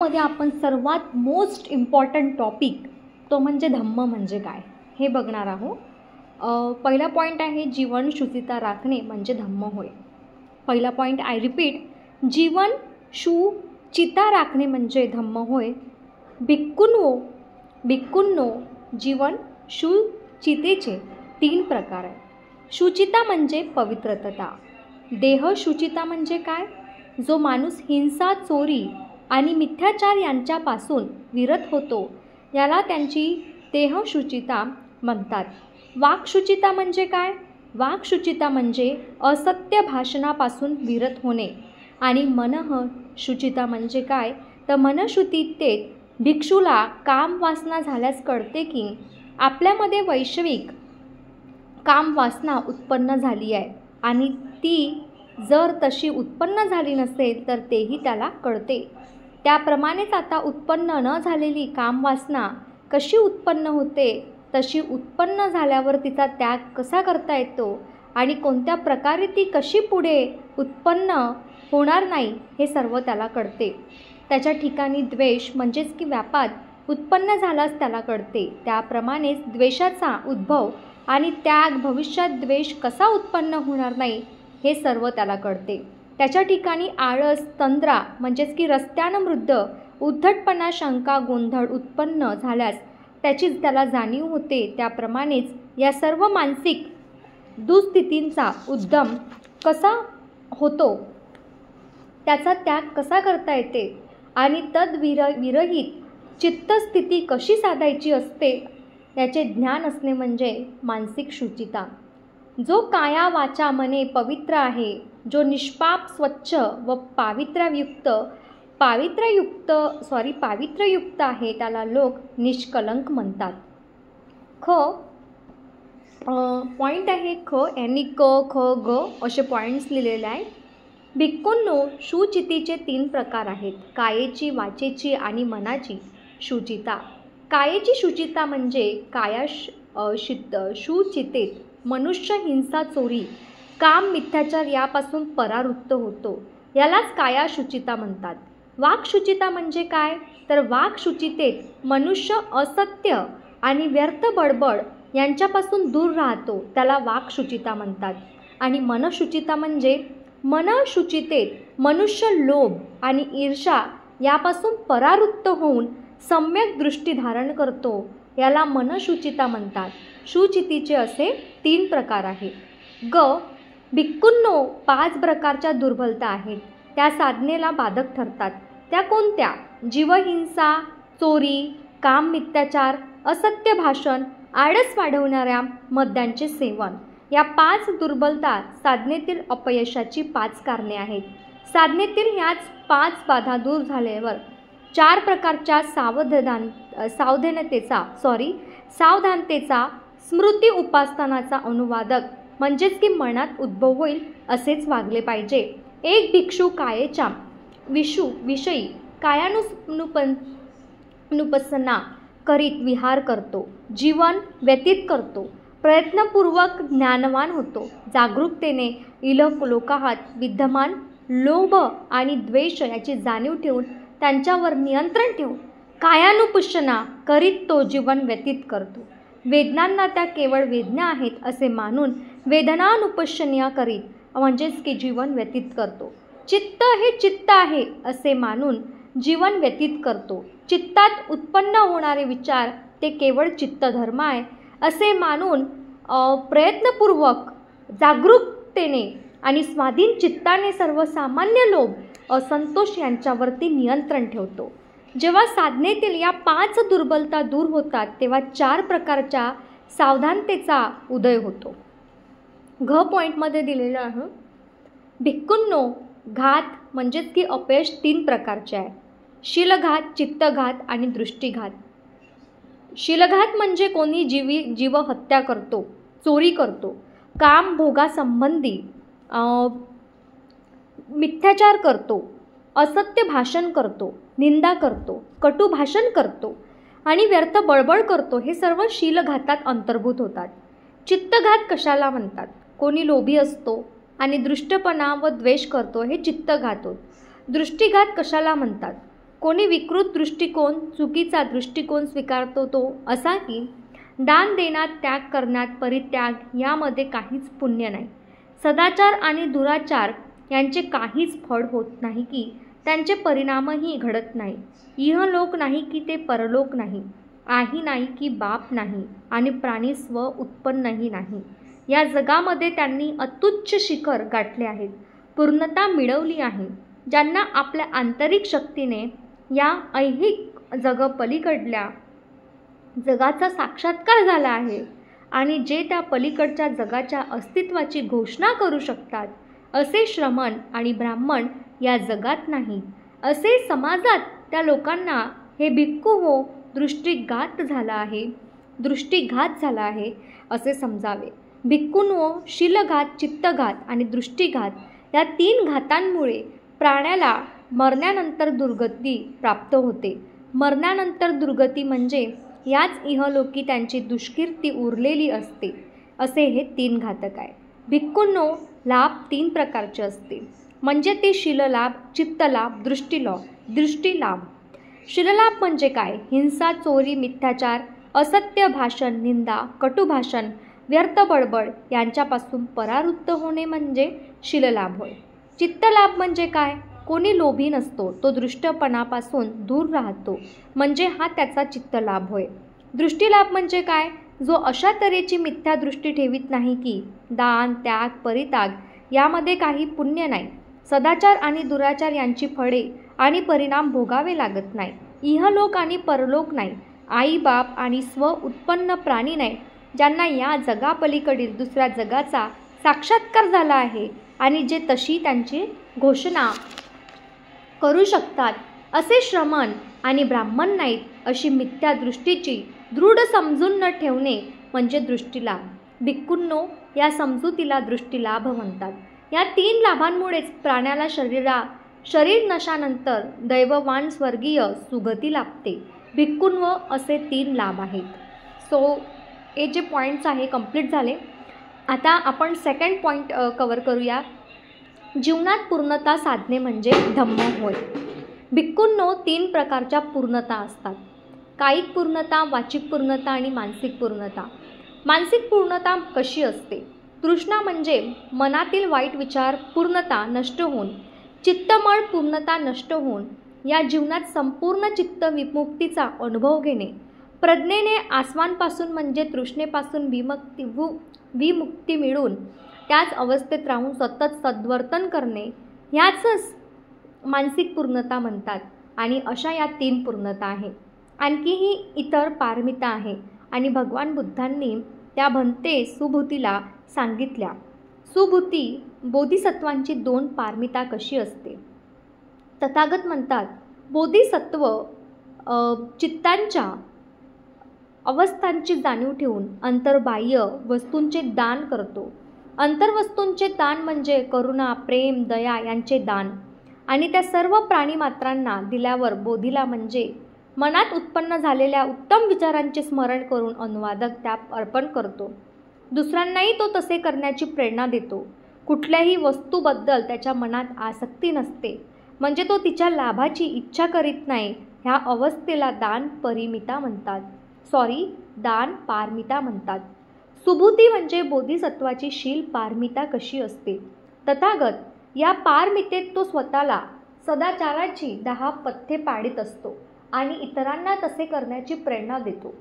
मध्ये आपण सर्वात मोस्ट इम्पॉर्टंट टॉपिक तो म्हणजे धम्म म्हणजे काय हे बघणार आहोत. पहिला पॉईंट आहे जीवन शुचिता राखणे म्हणजे धम्म होय. पहिला पॉईंट आय रिपीट, जीवन शुचिता राखणे म्हणजे धम्म होय. भिक्खूंनो जीवन शुचितेचे 3 प्रकार आहेत. शुचिता म्हणजे पवित्रता. देह शुचिता म्हणजे काय? जो माणूस हिंसा, चोरी आणि मिथ्याचार यांच्यापासून विरत होतो याला त्यांची देहशुचिता म्हणतात. वाक्शुचिता म्हणजे काय? वाक्शुचिता म्हणजे असत्य भाषणापासून विरत होणे. आणि मनःशुचिता म्हणजे काय? तर मनःशुचितेत भिक्षूला कामवासना झाल्यास कळते की आपल्यामध्ये वैश्विक कामवासना उत्पन्न झाली आहे आणि ती जर तशी उत्पन्न झाली नसेल तर तेही त्याला कळते. त्याप्रमाणेच आता उत्पन्न न झालेली कामवासना कशी उत्पन्न होते, तशी उत्पन्न झाल्यावर तिचा त्याग कसा करता येतो आणि कोणत्या प्रकारे ती कशी पुढे उत्पन्न होणार नाही हे सर्व त्याला कळते. त्याच्या ठिकाणी द्वेष म्हणजेच की व्यापात उत्पन्न झालाच त्याला कळते. त्याप्रमाणेच द्वेषाचा उद्भव आणि त्याग भविष्यात द्वेष कसा उत्पन्न होणार नाही हे सर्व त्याला कळते. त्याच्या ठिकाणी आळस, तंद्रा म्हणजेच की रस्त्यानं मृद्ध, उद्धटपणा, शंका, गोंधळ उत्पन्न झाल्यास त्याचीच त्याला जाणीव होते. त्याप्रमाणेच या सर्व मानसिक दुःस्थितींचा उद्गम कसा होतो, त्याचा त्याग कसा करता येते आणि विरहित चित्तस्थिती कशी साधायची असते याचे ज्ञान असणे म्हणजे मानसिक शुचिता. जो काया वाचा मने पवित्र आहे, जो निष्पाप, स्वच्छ व पावित्र्ययुक्त आहे त्याला लोक निष्कलंक म्हणतात. पॉईंट आहे यांनी ख ग असे पॉईंट्स लिहिलेले आहेत. भिक्खूंनो शुचितेचे 3 प्रकार आहेत. कायेची, वाचेची आणि मनाची शुचिता. कायेची शुचिता म्हणजे शुचितेत मनुष्य हिंसा, चोरी, काम, मिथ्याचार यापासून परावृत्त होतो, यालाच काया शुचिता म्हणतात. वाक्शुचिता म्हणजे काय? तर वाक्शुचितेत मनुष्य असत्य आणि व्यर्थ बडबड यांच्यापासून दूर राहतो, त्याला वाक्शुचिता म्हणतात. आणि मनःशुचिता म्हणजे मनःशुचितेत मनुष्य लोभ आणि ईर्ष्या यापासून परावृत्त होऊन सम्यक दृष्टी धारण करतो, याला मनःशुचिता म्हणतात. शुचितेचे असे 3 प्रकार आहेत. भिक्खूंनो 5 प्रकारच्या दुर्बलता आहेत, त्या साधनेला बाधक ठरतात. त्या कोणत्या? जीवहिंसा, चोरी, काम, मिथ्याचार, असत्य भाषण, आळस वाढवणाऱ्या मद्यांचे सेवन. या 5 दुर्बलता साधनेतील अपयशाची 5 कारणे आहेत. साधनेतील ह्याच 5 बाधा दूर झाल्यावर 4 प्रकारच्या सावधानतेचा स्मृती उपासनाचा अनुवादक म्हणजेच की मनात उद्भव होईल असेच वागले पाहिजे. एक भिक्षू कायेच्या विषयी कायानुपसना करीत विहार करतो, जीवन व्यतीत करतो, प्रयत्नपूर्वक ज्ञानवान होतो, जागरूकतेने लोकाहात विद्यमान लोभ आणि द्वेष याची जाणीव ठेवून त्यांच्यावर नियंत्रण ठेवून कायानुपसना करीत तो जीवन व्यतीत करतो. वेदनांना त्या केवळ वेदना आहेत असे मानून वेदनानुपशन्या करीत म्हणजेच की जीवन व्यतीत करतो. चित्त हे चित्त आहे असे मानून जीवन व्यतीत करतो. चित्तात उत्पन्न होणारे विचार ते केवळ चित्तधर्म आहे असे मानून प्रयत्नपूर्वक, जागरूकतेने आणि स्वाधीन चित्ताने सर्वसामान्य लोभ, असंतोष यांच्यावरती नियंत्रण ठेवतो. जेव्हा साधनेतील या 5 दुर्बलता दूर होतात तेव्हा 4 प्रकारच्या सावधानतेचा उदय होतो. पॉईंटमध्ये दिलेलं आहे. भिक्खूंनो घात म्हणजेच की अपयश 3 प्रकारचे आहे. शीलघात, चित्तघात आणि दृष्टीघात. शीलघात म्हणजे कोणी जीव हत्या करतो, चोरी करतो, काम भोगासंबंधी मिथ्याचार करतो, असत्य भाषण करतो, निंदा करतो, कटू भाषण करतो आणि व्यर्थ बळबळ करतो, हे सर्व शीलघातात अंतर्भूत होतात. चित्तघात कशाला म्हणतात? कोणी लोभी असतो आणि दृष्टपणा व द्वेष करतो, हे चित्तघात होत. दृष्टीघात कशाला म्हणतात? कोणी विकृत दृष्टिकोन, चुकीचा दृष्टिकोन स्वीकारतो तो असा की दान देण्यात, त्याग करण्यात, परित्याग यामध्ये काहीच पुण्य नाही. सदाचार आणि दुराचार यांचे काहीच फळ होत नाही की त्यांचे परिणामही घडत नाही. इहलोक नाही की ते परलोक नाही. आई नाही की बाप नाही आणि प्राणी स्व उत्पन्नही नाही. या जगामध्ये त्यांनी अत्युच्च शिखर गाठले आहेत, पूर्णता मिळवली आहे. ज्यांना आपल्या आंतरिक शक्तीने या ऐहिक जगपलीकडल्या जगाचा साक्षात्कार झाला आहे आणि जे त्या पलीकडच्या जगाच्या अस्तित्वाची घोषणा करू शकतात, असे श्रमण आणि ब्राह्मण या जगात नाही. असे समाजात त्या लोकांना हे भिक्खू हो दृष्टिघात झाला आहे असे समजावे. भिक्खूंनो, शीलघात, चित्तघात आणि दृष्टिघात या 3 घातांमुळे प्राण्याला मरण्यानंतर दुर्गती प्राप्त होते. मरण्यानंतर दुर्गती म्हणजे याच इहलोकी त्यांची दुष्कीर्ती उरलेली असते. असे हे 3 घातक आहे. भिक्खूंनो, लाभ 3 प्रकारचे असते, म्हणजे ते शीललाभ, चित्तलाभ, दृष्टिलाभ. शीललाभ म्हणजे काय? हिंसा, चोरी, मिथ्याचार, असत्य भाषण, निंदा, कटुभाषण, व्यर्थ बडबड यांच्यापासून परावृत्त होणे म्हणजे शीललाभ होय. चित्तलाभ म्हणजे काय? कोणी लोभी नसतो, तो दृष्टपणापासून दूर राहतो, म्हणजे हा त्याचा चित्तलाभ होय. दृष्टिलाभ म्हणजे काय? जो अशा तऱ्हेची मिथ्या दृष्टी ठेवीत नाही की दान, त्याग, परित्याग यामध्ये काही पुण्य नाही. सदाचार आणि दुराचार यांची फळे आणि परिणाम भोगावे लागत नाही. इहलोक आणि परलोक नाही. आई बाप आणि स्व उत्पन्न प्राणी नाही. ज्यांना या जगापलीकडील दुसऱ्या जगाचा साक्षात्कार झाला आहे आणि जे तशी त्यांची घोषणा करू शकतात, असे श्रमण आणि ब्राह्मण नाहीत. अशी मिथ्या दृष्टीची दृढ समजून न ठेवणे म्हणजे दृष्टिलाभ. भिक्खूंनो, या समजुतीला दृष्टिलाभ म्हणतात. या 3 लाभांमुळेच प्राण्याला शरीर नशानंतर दैववान स्वर्गीय सुगती लाभते. भिक्खूंनो, असे 3 लाभ आहेत. सो हे जे पॉईंट्स आहे कंप्लीट झाले. आता आपण सेकंड पॉईंट कवर करूया. जीवनात पूर्णता साधणे म्हणजे धम्म होय. भिक्खूंनो, 3 प्रकारच्या पूर्णता असतात: कायिक पूर्णता, वाचिक पूर्णता आणि मानसिक पूर्णता. मानसिक पूर्णता कशी असते? तृष्णा म्हणजे मनातील वाईट विचार पूर्णता नष्ट होऊन, चित्तमळ पूर्णता नष्ट होऊन या जीवनात संपूर्ण चित्त विमुक्तीचा अनुभव घेणे. प्रज्ञेने आसवांपासून म्हणजे तृष्णेपासून विमुक्ती मिळून त्याच अवस्थेत राहून सतत सद्वर्तन करणे ह्याचंच मानसिक पूर्णता म्हणतात. आणि अशा या 3 पूर्णता आहे. आणखीही इतर पारमिता आहे आणि भगवान बुद्धांनी त्या भन्ते सुबुतीला सांगितल्या. सुबुती बोधिसत्वांची 2 पारमिता कशी असते? तथागत म्हणतात, बोधिसत्व चित्तांच्या अवस्थांची जाणीव ठेवून अंतर्बाह्य वस्तूंचे दान करतो. अंतर्वस्तूंचे दान म्हणजे करुणा, प्रेम, दया यांचे दान. आणि त्या सर्व प्राणीमात्रांना दिल्यावर बोधीला म्हणजे मनात उत्पन्न झालेल्या उत्तम विचारांचे स्मरण करून अनुवादक त्या अर्पण करतो. दुसऱ्यांनाही तो तसे करण्याची प्रेरणा देतो. कुठल्याही वस्तूबद्दल त्याच्या मनात आसक्ती नसते, म्हणजे तो तिच्या लाभाची इच्छा करीत नाही. ह्या अवस्थेला दान पारमिता म्हणतात. सुबुती म्हणजे बोधिसत्वाची शील पारमिता कशी असते? तथागत या पारमितेत तो स्वतःला सदाचाराची 10 पथ्ये पाळीत असतो आणि इतरांना तसे करण्याची प्रेरणा देतो.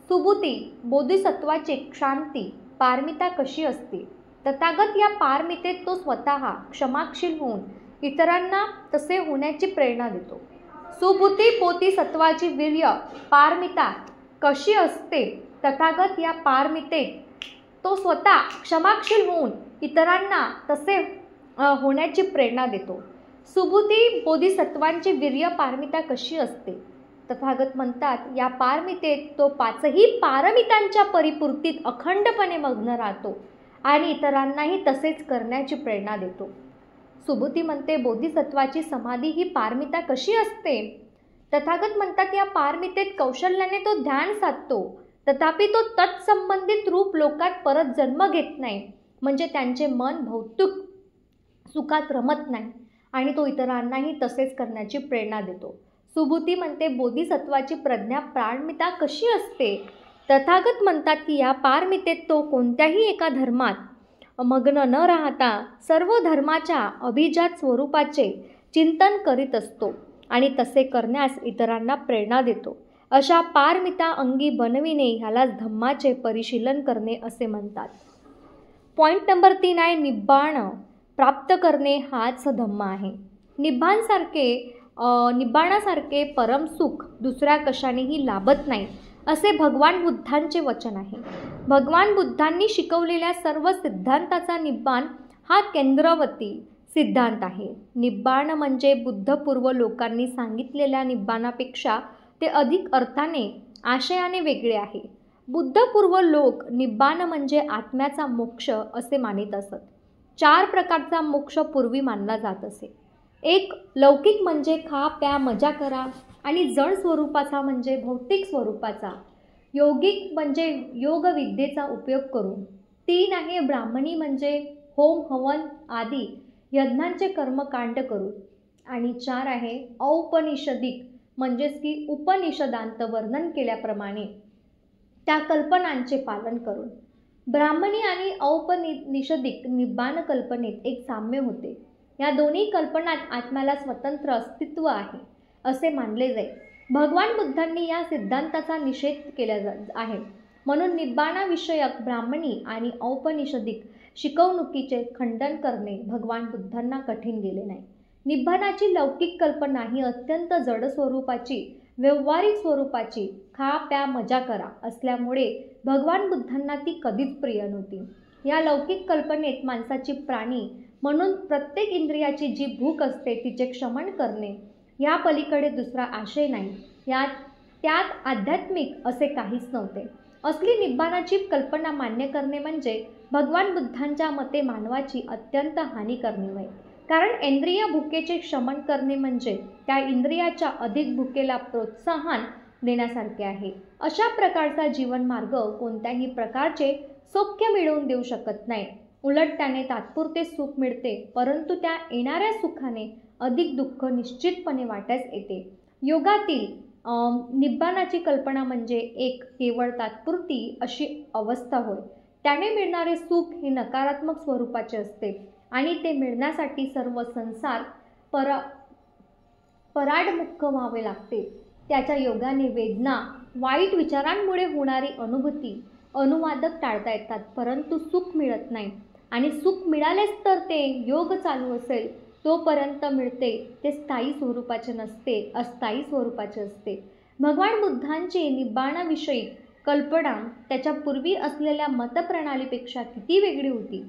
सुबुती बोधिसत्वाची क्षांती पारमिता कशी असते? तथागत या पारमितेत तो स्वतः क्षमाशील होऊन इतरांना तसे होण्याची प्रेरणा देतो. सुबुती बोधिसत्वाची वीर्य पारमिता कशी असते? तथागत या पारमितेत तो स्वतः क्षमाशील होऊन इतरांना तसे होण्याची प्रेरणा देतो. सुबुती बोधिसत्वांची वीर्य पारमिता कशी असते? तथागत म्हणतात, या पारमितेत तो 5ही पारमितांच्या परिपूर्तीत अखंडपणे मग्न राहतो आणि इतरांनाही तसेच करण्याची प्रेरणा देतो. सुबुती म्हणते, बोधिसत्वाची समाधी ही पारमिता कशी असते? तथागत म्हणतात, या पारमितेत कौशल्याने तो ध्यान साधतो, तथापि तो तत्संबंधित रूप लोकात परत जन्म घेत नाही, म्हणजे त्यांचे मन भौतिक सुखात रमत नाही आणि तो इतरांनाही तसेच करण्याची प्रेरणा देतो. सुबुती म्हणते बोधिसत्वाची प्रज्ञा पारमिता कशी असते. तथागत म्हणतात की या पारमितेत तो कोणत्याही एका धर्मात मग्न न राहता सर्व धर्माच्या अभिजात स्वरूपाचे चिंतन करीत असतो आणि तसे करण्यास इतरांना प्रेरणा देतो. अशा पारमिता अंगी बनविणे ह्यालाच धम्माचे परिशीलन करणे असे म्हणतात. पॉईंट नंबर 3 आहे निब्बाण प्राप्त करणे हाच धम्म आहे. निब्बाणासारखे परमसुख दुसऱ्या कशानेही लाभत नाही असे भगवान बुद्धांचे वचन आहे. भगवान बुद्धांनी शिकवलेल्या सर्व सिद्धांताचा निब्बाण हा केंद्रवती सिद्धांत आहे. निब्बाण म्हणजे बुद्धपूर्व लोकांनी सांगितलेल्या निब्बाणापेक्षा ते अधिक अर्थाने आशयाने वेगळे आहे. बुद्धपूर्व लोक निब्बाण म्हणजे आत्म्याचा मोक्ष असे मानित असत. 4 प्रकारचा मोक्ष पूर्वी मानला जात असे. एक लौकिक म्हणजे खा प्या मजा करा आणि जड स्वरूपाचा म्हणजे भौतिक स्वरूपाचा. योगिक म्हणजे योग विद्येचा उपयोग करून. 3 आहे ब्राह्मणी म्हणजे होम हवन आदी यज्ञांचे कर्मकांड करून. आणि 4 आहे औपनिषदिक म्हणजेच की उपनिषदांत वर्णन केल्याप्रमाणे त्या कल्पनांचे पालन करून. ब्राह्मणी आणि औपनिषदिक निब्बाण कल्पनेत एक साम्य होते. या दोन्ही कल्पनात आत्म्याला स्वतंत्र अस्तित्व आहे असे मानले जाईल. भगवान बुद्धांनी या सिद्धांताचा निषेध केला आहे. म्हणून निब्बाणाविषयक ब्राह्मणी आणि औपनिषदिक शिकवणुकीचे खंडन करणे भगवान बुद्धांना कठीण गेले नाही. निब्बाणाची लौकिक कल्पना ही अत्यंत जड स्वरूपाची व्यावहारिक स्वरूपाची खा प्या मजा करा असल्यामुळे भगवान बुद्धांना ती कधीच प्रिय नव्हती. या लौकिक कल्पनेत माणसाची प्राणी म्हणून प्रत्येक इंद्रियाची जी भूक असते तिचे क्षमन करणे या पलीकडे दुसरा आशय नाही. त्यात आध्यात्मिक असे काहीच नव्हते. असली निब्बाणाची कल्पना मान्य करणे म्हणजे भगवान बुद्धांच्या मते मानवाची अत्यंत हानी करणे होय. कारण इंद्रिय भुकेचे शमन करणे म्हणजे त्या इंद्रियाच्या अधिक भुकेला प्रोत्साहन देण्यासारखे आहे. अशा प्रकारचा जीवनमार्ग कोणत्याही प्रकारचे सौख्य मिळवून देऊ शकत नाही. उलट त्याने तात्पुरते सुख मिळते, परंतु त्या येणाऱ्या सुखाने अधिक दुःख निश्चितपणे वाट्यास येते. योगातील निब्बाणाची कल्पना म्हणजे एक केवळ तात्पुरती अशी अवस्था होय. त्याने मिळणारे सुख हे नकारात्मक स्वरूपाचे असते आणि ते मिळण्यासाठी सर्व संसार पराडमुख व्हावे लागते. त्याच्या योगाने वेदना वाईट विचारांमुळे होणारी अनुभूती अनुवादक टाळता येतात, परंतु सुख मिळत नाही. आणि सुख मिळालेच तर ते योग चालू असेल तोपर्यंत मिळते ते स्थायी स्वरूपाचे नसते, अस्थायी स्वरूपाचे असते. भगवान बुद्धांची निब्बाणाविषयी कल्पना त्याच्या पूर्वी असलेल्या मतप्रणालीपेक्षा किती वेगळी होती.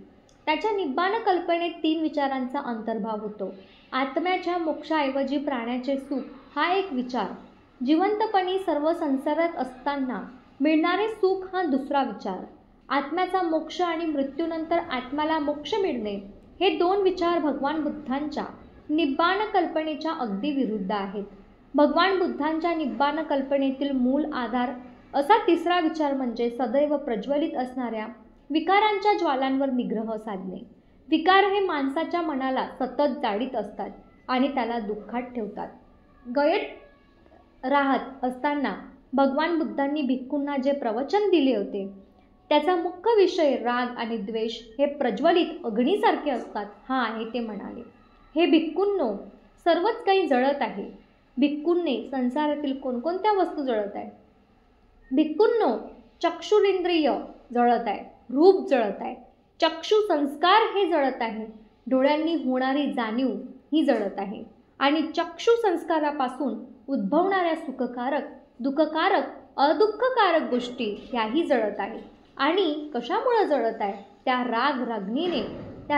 त्याच्या निब्बाण कल्पनेत 3 विचारांचा अंतर्भाव होतो. आत्म्याच्या मोक्षाऐवजी प्राण्याचे सुख हा एक विचार. जिवंतपणी सर्व संसारात असताना मिळणारे सुख हा दुसरा विचार. आत्म्याचा मोक्ष आणि मृत्यूनंतर आत्म्याला मोक्ष मिळणे हे 2 विचार भगवान बुद्धांच्या निब्बाण कल्पनेच्या अगदी विरुद्ध आहेत. भगवान बुद्धांच्या निब्बाण कल्पनेतील मूळ आधार असा तिसरा विचार म्हणजे सदैव प्रज्वलित असणाऱ्या विकारांच्या ज्वालांवर निग्रह साधणे. विकार हे माणसाच्या मनाला सतत जाळीत असतात आणि त्याला दुःखात ठेवतात. गयत राहत असताना भगवान बुद्धांनी भिक्खूंना जे प्रवचन दिले होते त्याचा मुख्य विषय राग आणि द्वेष हे प्रज्वलित अग्नीसारखे असतात हा आहे ते म्हणाले. हे भिक्खूंनो, सर्वच काही जळत आहे. भिक्खूंनी संसारातील कोणकोणत्या वस्तू जळत आहे? भिक्खूंनो, चक्षुरिंद्रिय जळत आहे, रूप जळत आहे, चक्षु संस्कार हे जळत आहे, डोळ्यांनी होणारी जाणीव ही जळत आहे आणि चक्षु संस्कारापासून उद्भवणाऱ्या सुखकारक दुःखकारक अदुःखकारक गोष्टी ह्याही जळत आहेत. आणि कशामुळे जळत आहे? त्या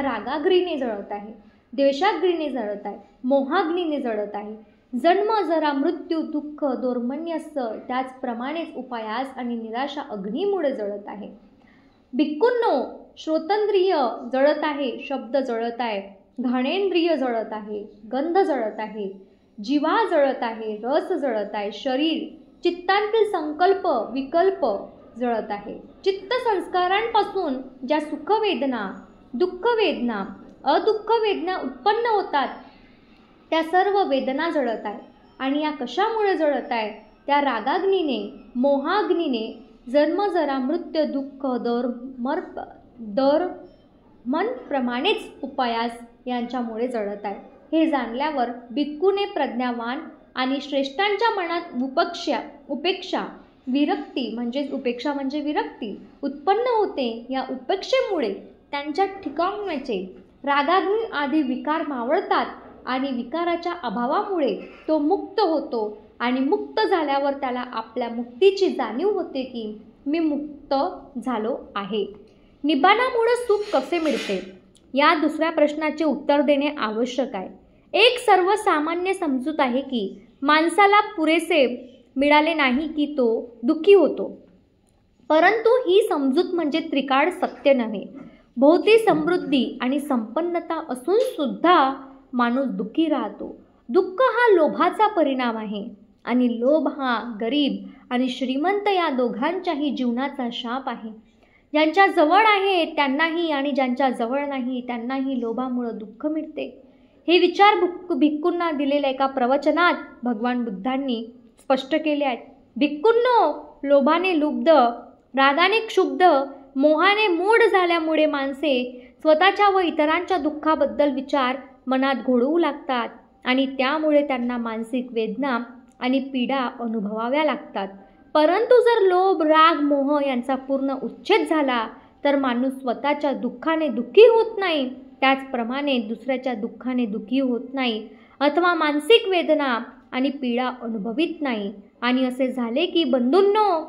रागाग्रीने जळत आहे, द्वेषाग्रीने जळत आहे, मोहाग्नीने जळत आहे. जन्म जरा मृत्यू दुःख दोर्मन्यस्स त्याचप्रमाणेच उपायास आणि निराशा अग्नीमुळे जळत आहे. भिक्खूंनो, श्रोतेंद्रिय जळत आहे, शब्द जळत आहे, घाणेंद्रिय जळत आहे, गंध जळत आहे, जिव्हा जळत आहे, रस जळत आहे, शरीर चित्तांतील संकल्प विकल्प जळत आहे. चित्त संस्कारांपासून ज्या सुखवेदना दुःखवेदना अदुःख वेदना उत्पन्न होतात त्या सर्व वेदना जळत आहे. आणि या कशामुळे जळत आहे? त्या रागाग्नीने, मोहाग्नीने जन्म जरा मृत्यू दुःख दर मन प्रमाणेच उपायास यांच्यामुळे जळत आहे. हे जाणल्यावर भिक्खूने प्रज्ञावान आणि श्रेष्ठांच्या मनात उपेक्षा विरक्ती उत्पन्न होते. या उपेक्षेमुळे त्यांच्या ठिकाणचे रागाग्नी आदी विकार मावळतात आणि विकाराच्या अभावामुळे तो मुक्त होतो आणि मुक्त झाल्यावर त्याला आपल्या मुक्तीची जाणीव होते की मी मुक्त झालो आहे. निब्बाणामुळे सुख कसे मिळते? या दुसऱ्या प्रश्नाचे उत्तर देणे आवश्यक आहे. एक सर्वसामान्य समजूत आहे की माणसाला पुरेसे मिळाले नाही की तो दुःखी होतो. परंतु ही समजूत म्हणजे त्रिकाळ सत्य नव्हे. भोवती समृद्धी आणि संपन्नता असून सुद्धा माणूस दुःखी राहतो. दुःख हा लोभाचा परिणाम आहे आणि लोभ हा गरीब आणि श्रीमंत या दोघांच्याही जीवनाचा शाप आहे. ज्यांच्या जवळ आहे त्यांनाही आणि ज्यांच्या जवळ नाही त्यांनाही लोभामुळे दुःख मिळते. हे विचार भिक्खूंना दिलेल्या एका प्रवचनात भगवान बुद्धांनी स्पष्ट केले आहेत. भिक्खूंनो, लोभाने लुब्ध, रागाने क्षुब्ध, मोहाने मूढ झाल्यामुळे माणसे स्वतःच्या व इतरांच्या दुःखाबद्दल विचार मनात घोळवू लागतात आणि त्यामुळे त्यांना मानसिक वेदना आणि पीडा अनुभवाव्या लागतात. परंतु जर लोभ, राग, मोह यांचा पूर्ण उच्छेद झाला तर माणूस स्वतःच्या दुःखाने दुःखी होत नाही, त्याचप्रमाणे दुसऱ्याच्या दुःखाने दुःखी होत नाही अथवा मानसिक वेदना आणि पीडा अनुभवित नाही. आणि असे झाले की बंधूंनो,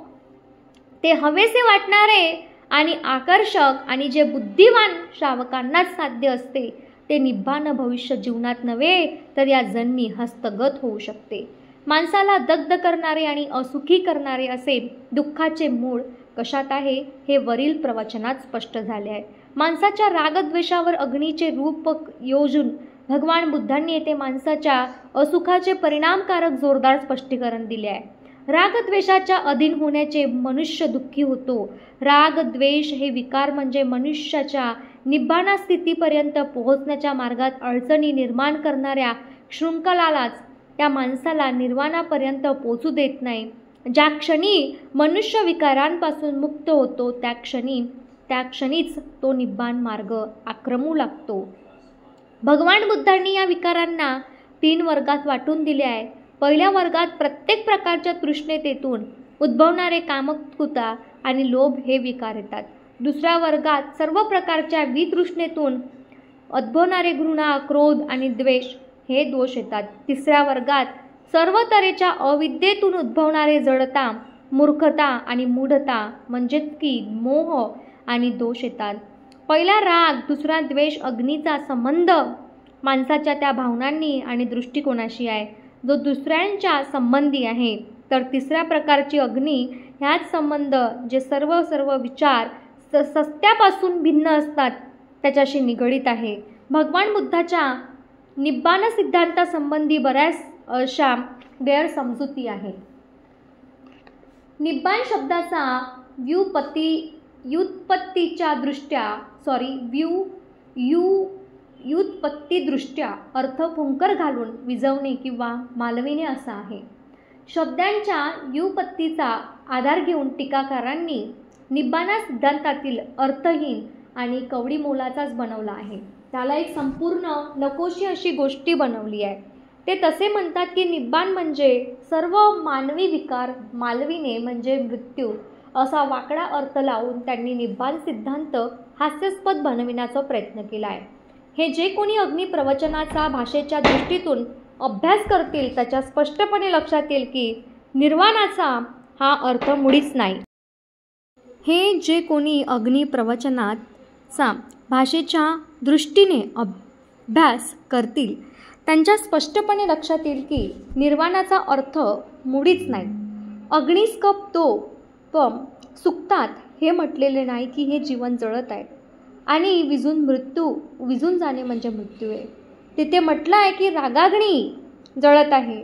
ते हवेसे वाटणारे आणि आकर्षक आणि जे बुद्धिवान श्रावकांनाच साध्य असते ते निब्बाण भविष्य जीवनात नव्हे तर या जन्मी हस्तगत होऊ शकते. माणसाला दग्ध करणारे आणि असुखी करणारे असे दुःखाचे मूळ कशात आहे हे वरील प्रवचनात स्पष्ट झाले आहे. माणसाच्या रागद्वेषावर अग्नीचे रूप योजून भगवान बुद्धांनी येथे माणसाच्या असुखाचे परिणामकारक जोरदार स्पष्टीकरण दिले आहे. रागद्वेषाच्या अधीन होण्याचे मनुष्य दुःखी होतो. रागद्वेष हे विकार म्हणजे मनुष्याच्या निब्बाणा स्थितीपर्यंत पोहोचण्याच्या मार्गात अडचणी निर्माण करणाऱ्या शृंखलालाच त्या माणसाला निर्वाणापर्यंत पोचू देत नाही. ज्या क्षणी मनुष्य विकारांपासून मुक्त होतो त्या क्षणीच तो निब्बाण मार्ग आक्रमू लागतो. भगवान बुद्धांनी या विकारांना 3 वर्गात वाटून दिले आहे. पहिल्या वर्गात प्रत्येक प्रकारच्या तृष्णेतेतून उद्भवणारे कामक्रोध आणि लोभ हे विकार येतात. दुसऱ्या वर्गात सर्व प्रकारच्या वितृष्णेतून उद्भवणारे घृणा, क्रोध आणि द्वेष हे दोष येतात. तिसऱ्या वर्गात सर्व तऱ्हेच्या अविद्येतून उद्भवणारे जडता, मूर्खता आणि मूढता म्हणजेच की मोह आणि दोष येतात. पहिला राग, दुसरा द्वेष अग्नीचा संबंध माणसाच्या त्या भावनांनी आणि दृष्टिकोनाशी आहे जो दुसऱ्यांच्या संबंधी आहे. तर तिसऱ्या प्रकारची अग्नी ह्याच संबंध जे सर्व विचार सत्यापासून भिन्न असतात त्याच्याशी निगडीत आहे. भगवान बुद्धाच्या निब्बाण सिद्धांतासंबंधी बऱ्याच अशा गैरसमजुती आहेत. निब्बाण शब्दाचा व्युत्पत्तीदृष्ट्या अर्थ फुंकर घालून विझवणे किंवा मालविणे असा आहे. शब्दांच्या व्युत्पत्तीचा आधार घेऊन टीकाकारांनी निब्बाणा सिद्धांतातील अर्थहीन आणि कवडी मोलाचाच बनवला आहे. त्याला एक संपूर्ण नकोशी अशी गोष्टी बनवली आहे. ते तसे म्हणतात की निब्बाण म्हणजे सर्व मानवी विकार मालविणे म्हणजे मृत्यू असा वाकडा अर्थ लावून त्यांनी निब्बाण सिद्धांत हास्यास्पद बनविण्याचा प्रयत्न केला आहे. हे जे कोणी अग्नी प्रवचनाचा भाषेच्या दृष्टीतून अभ्यास करतील त्याच्या स्पष्टपणे लक्षात येईल की निर्वाणाचा हा अर्थ मुळीच नाही. हे जे कोणी अग्नी प्रवचनाचा भाषेच्या दृष्टीने अभ्यास करतील त्यांच्या स्पष्टपणे लक्षात येईल की निर्वाणाचा अर्थ मुळीच नाही. अग्निस्कंदोपम सुक्तात हे म्हटलेले नाही की हे जीवन जळत आहे आणि विझून जाणे म्हणजे मृत्यू आहे. तिथे म्हटलं आहे की रागाग्नी जळत आहे,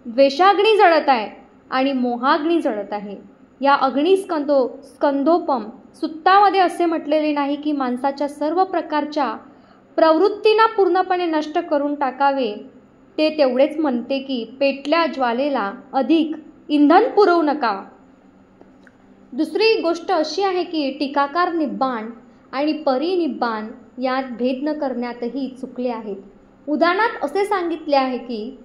द्वेषाग्नी जळत आहे आणि मोहाग्नी जळत आहे. या अग्निस्कंदोपम सुक्तामध्ये असे म्हटलेले नाही की माणसाच्या सर्व प्रकारच्या प्रवृत्तींना पूर्णपणे नष्ट करून टाकावे ते तेवढेच म्हणते की पेटल्या ज्वालेला अधिक इंधन पुरवू नका. दुसरी गोष्ट अशी आहे की टीकाकार निब्बाण आणि परिनिब्बाण यात भेद न करण्यातही चुकले आहेत. उदाहरणार्थ असे सांगितले आहे की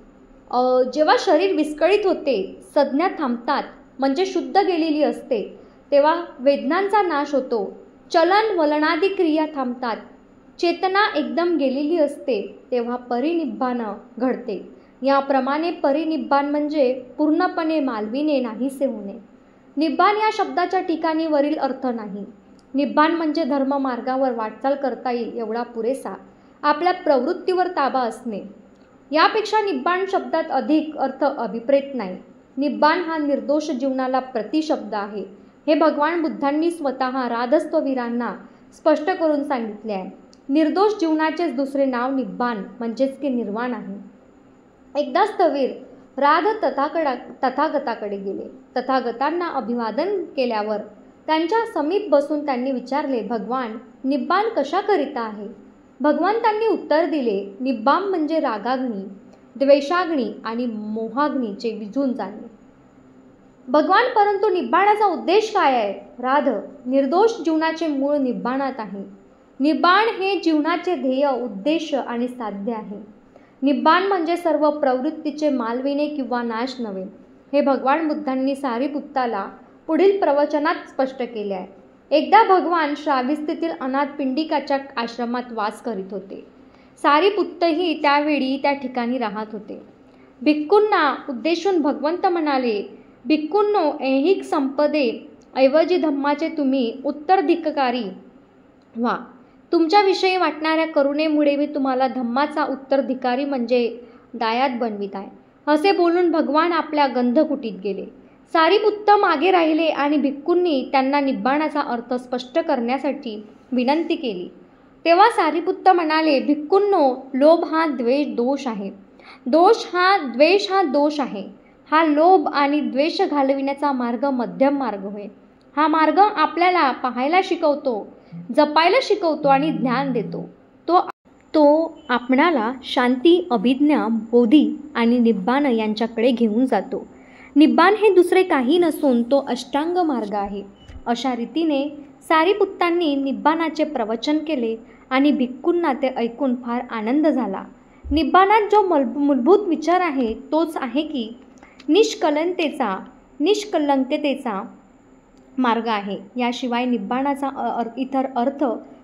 जेव्हा शरीर विस्कळीत होते, संज्ञा थांबतात म्हणजे शुद्ध गेलेली असते, तेव्हा वेदनांचा नाश होतो. चलन वलनादी क्रिया थांबतात, चेतना एकदम गेलेली असते, तेव्हा परिनिब्बाण घडते. याप्रमाणे परिनिब्बाण म्हणजे पूर्णपणे मालविणे, नाहीसे होणे. निब्बाण या शब्दाच्या ठिकाणी वरील अर्थ नाही. निब्बाण म्हणजे धर्म मार्गावर वाटचाल करता येईल एवढा पुरेसा आपल्या प्रवृत्तीवर ताबा असणे. यापेक्षा निब्बाण शब्दात अधिक अर्थ अभिप्रेत नाही. निब्बाण हा निर्दोष जीवनाला प्रतिशब्द आहे. हे भगवान बुद्धांनी स्वतः राधस्त्ववीरांना स्पष्ट करून सांगितले आहे. निर्दोष जीवनाचेच दुसरे नाव निब्बाण म्हणजेच की निर्वाण आहे. एकदा स्थवीर राध तथागताकडे गेले. तथागतांना अभिवादन केल्यावर त्यांच्या समीप बसून त्यांनी विचारले, भगवान, निब्बाण कशाकरिता आहे? भगवंतांनी उत्तर दिले, निब्बाण म्हणजे रागाग्नी, द्वेषाग्नी आणि मोहाग्नीचे विझून जाणे. भगवान, परंतु निब्बाणाचा उद्देश काय आहे? राध, निर्दोष जीवनाचे मूळ निब्बाणात आहे. निब्बाण हे जीवनाचे ध्येय, उद्देश आणि साध्य आहे. निब्बाण म्हणजे सर्व प्रवृत्तीचे मालविणे किंवा नाश नव्हे. हे भगवान बुद्धांनी सारीपुत्ताला पुढील प्रवचनात स्पष्ट केले आहे. एकदा भगवान श्राविस्तीतील अनाथ पिंडिकाच्या आश्रमात वास करीत होते. सारीपुत्तही त्यावेळी त्या ठिकाणी राहत होते. भिक्खूंना उद्देशून भगवंत म्हणाले, भिक्खूंनो, ऐहिक संपदे ऐवजी धम्माचे तुम्ही उत्तराधिकारी व्हा. तुमच्याविषयी वाटणाऱ्या करुणेमुळे मी तुम्हाला धम्माचा उत्तराधिकारी म्हणजे दायाद बनवित आहे. असे बोलून भगवान आपल्या गंधकुटीत गेले. सारीपुत्त मागे राहिले आणि भिक्खूंनी त्यांना निब्बाणाचा अर्थ स्पष्ट करण्यासाठी विनंती केली. तेव्हा सारीपुत्त म्हणाले, भिक्खूंनो, लोभ हा द्वेष दोष आहे. द्वेष हा दोष आहे. हा लोभ आणि द्वेष घालविण्याचा मार्ग मध्यम मार्ग होय. हा मार्ग आपल्याला पाहायला शिकवतो, जपायला शिकवतो आणि ज्ञान देतो. तो आपणाला शांती, अभिज्ञा, बोधी आणि निब्बाण यांच्याकडे घेऊन जातो. निब्बाण हे दुसरे काही नसून तो अष्टांग मार्ग आहे. अशा रीतीने सारीपुत्तांनी निब्बाणाचे प्रवचन केले आणि भिक्खूंना ते ऐकून फार आनंद झाला. निब्बाणात जो मूलभूत विचार आहे तोच आहे की निष्कलंकतेचा मार्ग आहे. याशिवाय निब्बाणाचा इतर अर्थ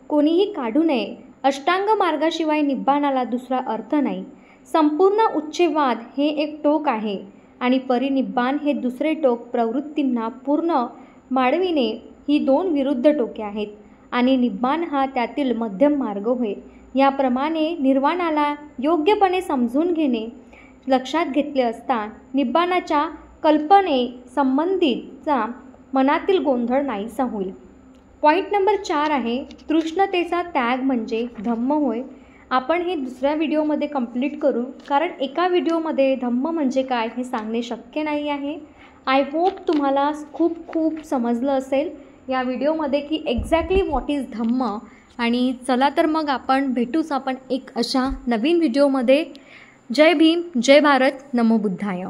कोणीही काढू नये. अष्टांग मार्गाशिवाय निब्बाणाला दुसरा अर्थ नाही. संपूर्ण उच्छेदवाद हे एक टोक आहे आणि परिनिब्बाण हे दुसरे टोक. प्रवृत्तींना पूर्ण माळविणे ही दोन विरुद्ध टोके आहेत आणि निब्बाण हा त्यातील मध्यम मार्ग होय. याप्रमाणे निर्वाणाला योग्यपणे समजून घेणे लक्षात घेतले असता निब्बाणाच्या कल्पने संबंधीचा मनातील गोंधळ नाहीसा होईल. पॉईंट नंबर 4 आहे, तृष्णतेचा त्याग म्हणजे धम्म होय. आपण हे दुसऱ्या व्हिडिओमध्ये कंप्लीट करू, कारण एका व्हिडिओमध्ये धम्म म्हणजे काय हे सांगणे शक्य नाही आहे. आय होप तुम्हाला खूप समजलं असेल या व्हिडिओमध्ये की एक्झॅक्टली व्हॉट इज धम्म. आणि चला तर मग आपण भेटूच आपण एक अशा नवीन व्हिडिओमध्ये. जय भीम, जय भारत, नमो बुद्धाय.